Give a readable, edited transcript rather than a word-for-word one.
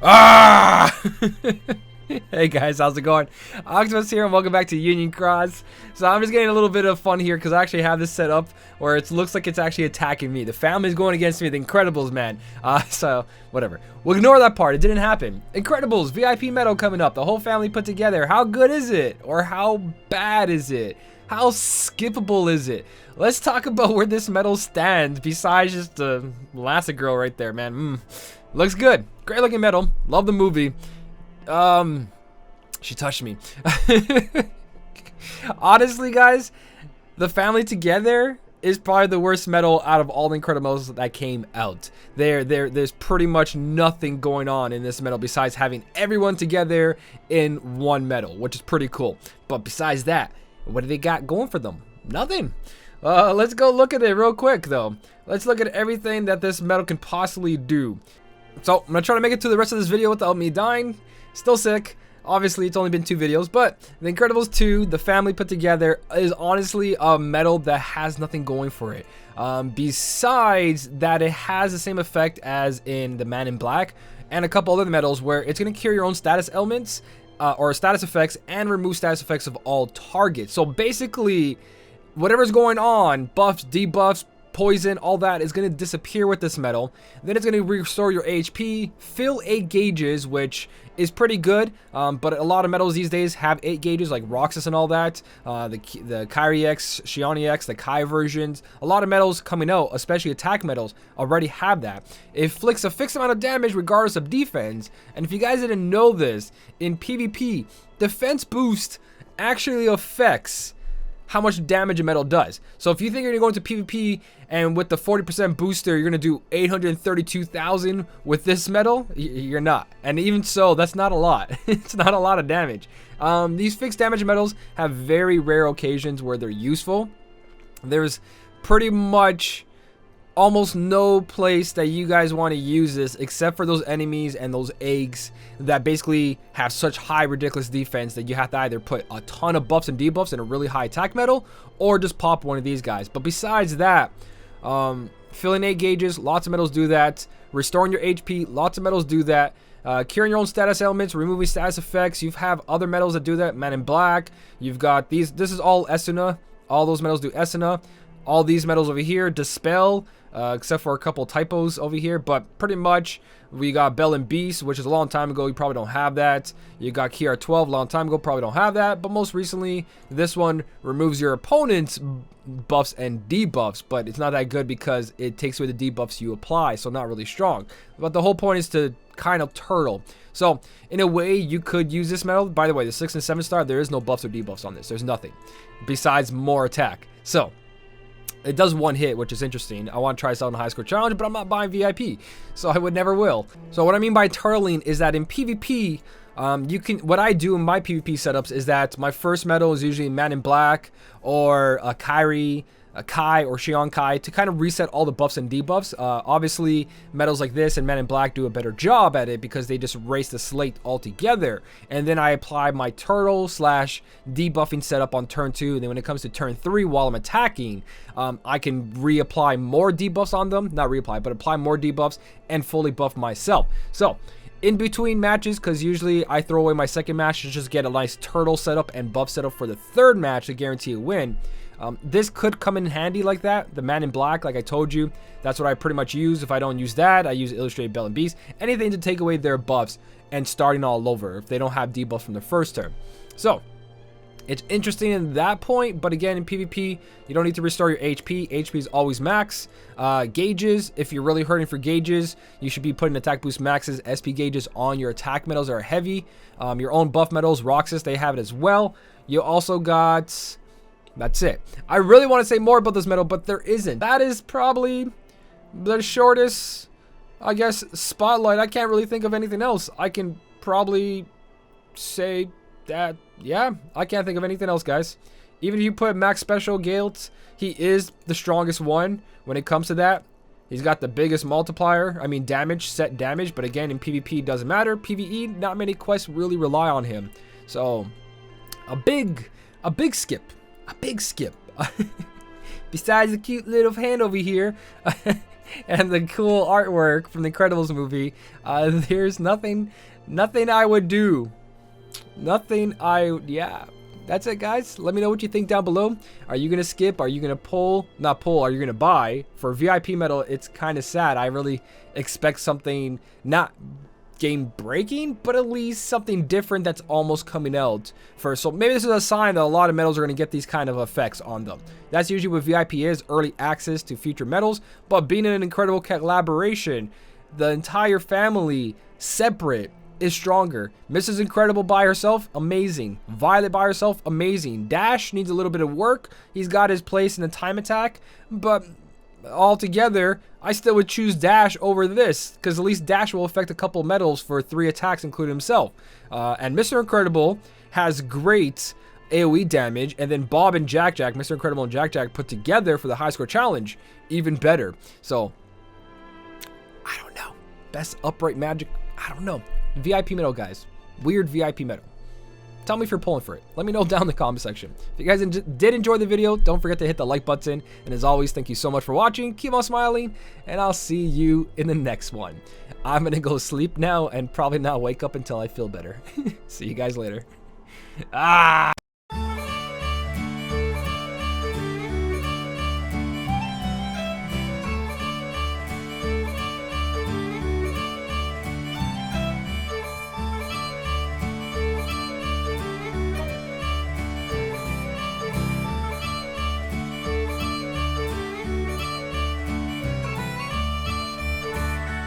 Ah! Hey guys, how's it going? Octopus here and welcome back to Union Cross. So I'm just getting a little bit of fun here because I actually have this set up where it looks like it's actually attacking me. The family's going against me, the Incredibles, man. So, whatever. We'll ignore that part, it didn't happen. Incredibles, VIP medal coming up, the whole family put together. How good is it? Or how bad is it? How skippable is it? Let's talk about where this medal stands besides just the Elastigirl right there, man. Looks good. Great looking medal. Love the movie. She touched me. Honestly, guys, the family together is probably the worst medal out of all the Incredibles that came out. There's pretty much nothing going on in this medal besides having everyone together in one medal, which is pretty cool. But besides that, what do they got going for them? Nothing. Let's go look at it real quick, though. Let's look at everything that this medal can possibly do. So, I'm going to try to make it to the rest of this video without me dying. Still sick. Obviously, it's only been 2 videos, but The Incredibles 2, the family put together, is honestly a medal that has nothing going for it. Besides that, it has the same effect as in the Man in Black and a couple other medals where it's going to carry your own status elements or status effects and remove status effects of all targets. So basically, whatever's going on, buffs, debuffs, poison, all that is going to disappear with this medal. Then it's going to restore your HP, fill 8 gauges, which is pretty good, but a lot of medals these days have 8 gauges, like Roxas and all that, the Kyrie X, Shioni X, the Kai versions. A lot of medals coming out, especially attack medals, already have that. It inflicts a fixed amount of damage regardless of defense, and if you guys didn't know this, in PvP, defense boost actually affects how much damage a medal does. So if you think you're gonna go into PvP and with the 40% booster, you're gonna do 832,000 with this medal, you're not. And even so, that's not a lot. It's not a lot of damage. These fixed damage medals have very rare occasions where they're useful. There's pretty much almost no place that you guys want to use this except for those enemies and those eggs that basically have such high ridiculous defense that you have to either put a ton of buffs and debuffs in a really high attack medal or just pop one of these guys. But besides that, filling 8 gauges, lots of medals do that. Restoring your HP, lots of medals do that. Curing your own status elements, removing status effects. You have other medals that do that. Man in Black. You've got these. This is all Esuna. All those medals do Esuna. All these medals over here, Dispel, except for a couple typos over here, but pretty much we got Bell and Beast, which is a long time ago, you probably don't have that. You got KR12, a long time ago, probably don't have that, but most recently, this one removes your opponent's buffs and debuffs, but it's not that good because it takes away the debuffs you apply, so not really strong. But the whole point is to kind of turtle. So, in a way, you could use this medal. By the way, the 6 and 7 star, there is no buffs or debuffs on this. There's nothing besides more attack. So, it does one hit, which is interesting. I want to try this out in a high score challenge, but I'm not buying VIP, so I would never will. So what I mean by turtling is that in PvP, what I do in my PvP setups is that my first medal is usually Man in Black or a Kyrie, a Kai or Shion Kai to kind of reset all the buffs and debuffs. Obviously, medals like this and Man in Black do a better job at it because they just race the slate altogether. And then I apply my turtle / debuffing setup on turn 2. And then when it comes to turn 3, while I'm attacking, I can reapply more debuffs on them. Not reapply, but apply more debuffs and fully buff myself. So, in between matches, because usually I throw away my second match to just get a nice turtle setup and buff setup for the third match to guarantee a win. This could come in handy like that. The Man in Black, like I told you, that's what I pretty much use. If I don't use that, I use Illustrated Bell and Beast. Anything to take away their buffs and starting all over if they don't have debuffs from the first turn. So, it's interesting in that point, but again, in PvP, you don't need to restore your HP. HP is always max. Gauges, if you're really hurting for gauges, you should be putting attack boost maxes, SP gauges on your attack medals that are heavy. Your own buff medals, Roxas, they have it as well. You also got... That's it. I really want to say more about this medal, but there isn't. That is probably the shortest, I guess, spotlight. I can't really think of anything else. I can probably say that, yeah, I can't think of anything else, guys. Even if you put Max Special Galt, he is the strongest one when it comes to that. He's got the biggest multiplier, I mean damage, set damage, but again, in PvP, doesn't matter. PvE, not many quests really rely on him. So, a big skip. A big skip. Besides the cute little hand over here, and the cool artwork from the Incredibles movie, there's nothing I would do. Yeah. That's it, guys. Let me know what you think down below. Are you gonna skip? Are you gonna pull? Not pull. Are you gonna buy? For VIP medal, it's kind of sad. I really expect something not game breaking, but at least something different that's almost coming out first. So maybe this is a sign that a lot of medals are gonna get these kind of effects on them. That's usually what VIP is, early access to future medals. But being an incredible collaboration, the entire family separate is stronger. Mrs. Incredible by herself, amazing. Violet by herself, amazing. Dash needs a little bit of work. He's got his place in the time attack, but altogether, I still would choose Dash over this, because at least Dash will affect a couple medals for 3 attacks, including himself. And Mr. Incredible has great AoE damage, and then Bob and Jack, Mr. Incredible and Jack put together for the high score challenge, even better. So, I don't know. Best upright magic, I don't know. VIP medal, guys. Weird VIP medal. Tell me if you're pulling for it. Let me know down in the comment section. If you guys did enjoy the video, don't forget to hit the like button. And as always, thank you so much for watching. Keep on smiling, and I'll see you in the next one. I'm going to go sleep now and probably not wake up until I feel better. See you guys later.